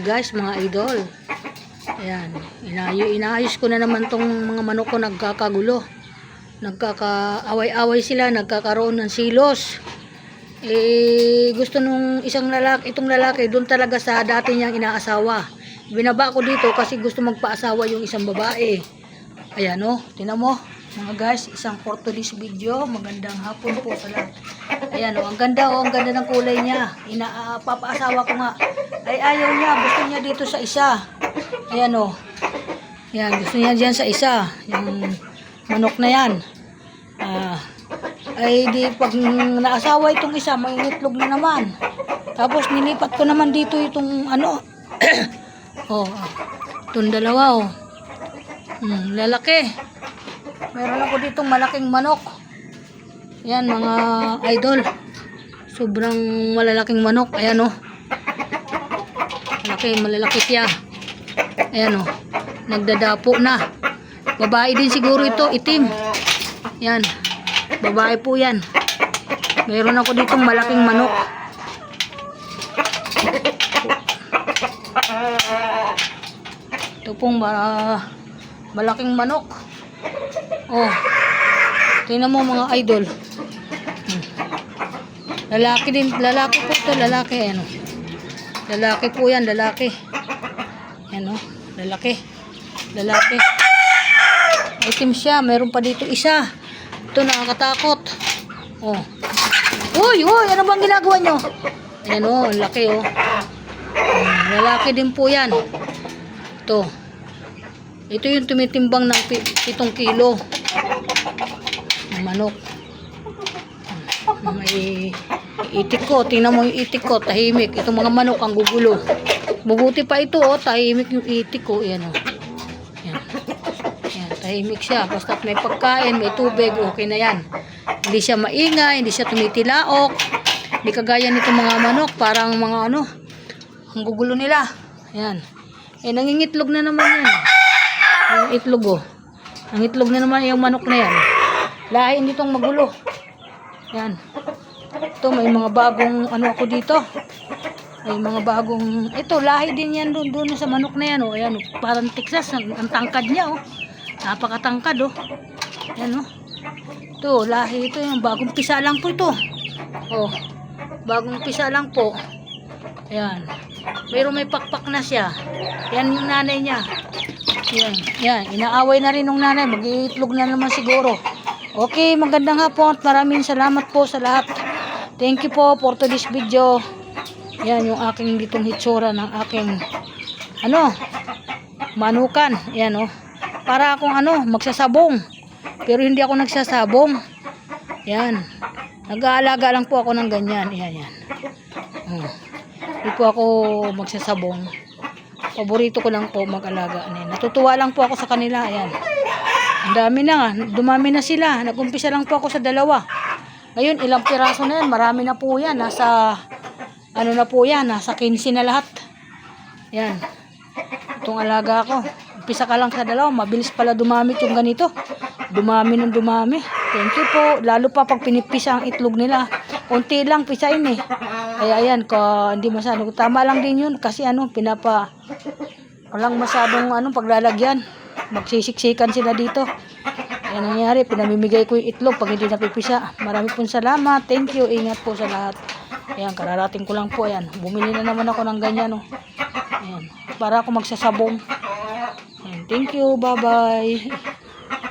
guys, mga idol. Ayan, inaayos ko na naman tong mga manok ko, nagkakagulo. Nagkakaaway-away sila, nagkakaroon ng silos. Gusto nung isang lalaki, itong lalaki, doon talaga sa dati niyang inaasawa. Binaba ko dito kasi gusto magpaasawa yung isang babae. Ayan o, tinan mo. Mga guys, isang for today's video. Magandang hapon po sa lahat. Ayan o, ang ganda o, ang ganda ng kulay niya. Papaasawa ko nga. Ay ayaw niya, gusto niya dito sa isa. Ayan o. Ayan, gusto niya dyan sa isa. Yung manok na yan. Ay di pag naasawa itong isa, may itlog na naman. Tapos nilipat ko naman dito itong ano. Oh, itong dalawa o. Lalaki. Meron ako ditong malaking manok. Ayan mga idol. Sobrang malalaking manok. Ayan o. Malalaki siya. Ayan o. Nagdadapo na. Babae din siguro ito. Itim. Ayan. Babae po yan. Meron ako ditong malaking manok. Ito pong malaking manok. Oh. Tingnan mo mga idol. Lalaki din, lalaki po ito, lalaki ano. Lalaki po 'yan, lalaki. Ano? Lalaki. Lalaki. Itim siya, meron pa dito isa. Ito nakakatakot. Oh. Uy, ano bang ginagawa nyo? Ayan oh, laki oh. Lalaki din po 'yan. Ito. Ito yung tumitimbang ng 7 kilo. Manok. May itik ko. Tingnan mo yung itik ko. Tahimik. Itong mga manok ang gugulo. Mabuti pa ito oh. Tahimik yung itik ko. Ayan oh. Ayan. Ayan. Tahimik siya. Basta may pagkain, may tubig. Okay na yan. Hindi siya maingay. Hindi siya tumitilaok. Hindi kagaya nitong mga manok. Parang mga ano. Ang gugulo nila. Ayan. Nangingitlog na naman yan. Ang itlog oh. Ang itlog na naman yung manok na yan. Lahi nitong magulo. Yan. Ito may mga bagong ano ako dito. May mga bagong ito lahi din yan doon sa manok na yan oh. Ayan oh. Parang Texas ang tangkad niya oh. Napakatangkad oh. Ayan oh. Ito lahi ito yung bagong pisa lang po ito. Oh. Bagong pisa lang po. Ayan. Pero may pakpak na siya. Yan yung nanay niya. Yan. Yan. Inaaway na rin ng nanay. Mag-iitlog na naman siguro. Okay, magandang hapon at maraming salamat po sa lahat. Thank you po for today's video. Yan yung aking ditong hitsura ng aking ano, manukan. Yan oh. Para akong ano, magsasabong. Pero hindi ako nagsasabong. Yan. Nag-aalaga lang po ako ng ganyan. Yan. Hindi po ako magsasabong. Paborito ko lang po mag-alaga. Natutuwa lang po ako sa kanila. Ayan. Ang dami na nga. Dumami na sila. Nag-umpisa lang po ako sa 2. Ngayon, ilang piraso na yan. Marami na po yan. Nasa, ano na po yan. Nasa 15 na lahat. Yan. Itong alaga ko. Umpisa ka lang sa 2. Mabilis pala dumami yung ganito. Dumami ng dumami. Thank you po. Lalo pa pag pinipisa ang itlog nila. Unti lang pisain eh. Kaya ayan, hindi masyadong. Tama lang din yun. Kasi ano, walang masyadong paglalagyan. Magsisiksikan sila dito. Ayan nangyari, pinamimigay ko yung itlog pag hindi napipisa. Marami pong salamat. Thank you. Ingat po sa lahat. Ayan, kararating ko lang po. Ayan, bumili na naman ako ng ganyan. Oh. Ayan, para ako magsasabong. Ayan, thank you. Bye-bye.